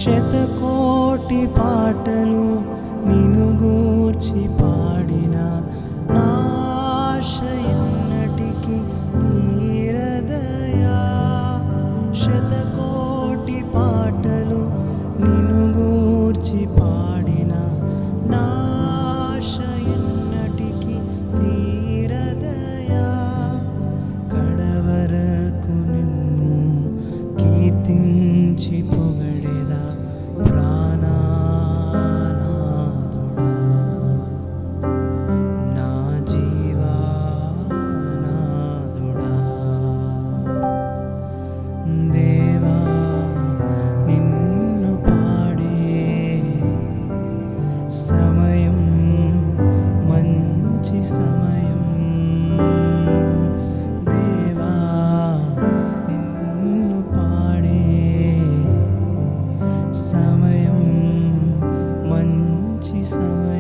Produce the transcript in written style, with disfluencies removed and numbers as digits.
శతకోటి పాటలు నిన్ను గూర్చి పాడిన నా ఆశ ఎన్నటికీ తీరదయా. శతకోటి పాటలు నిన్ను గూర్చి పాడిన నా ఆశ ఎన్నటికీ తీరదయా. కడవరకు నిన్ను కీర్తించి పొగడెదా ప్రాణనాథుడా, నా జీవనాథుడా. దేవా నిన్ను పాడే సమయం మంచి సమయం. దేవా నిన్ను పాడే సమయం మంచి సమయం.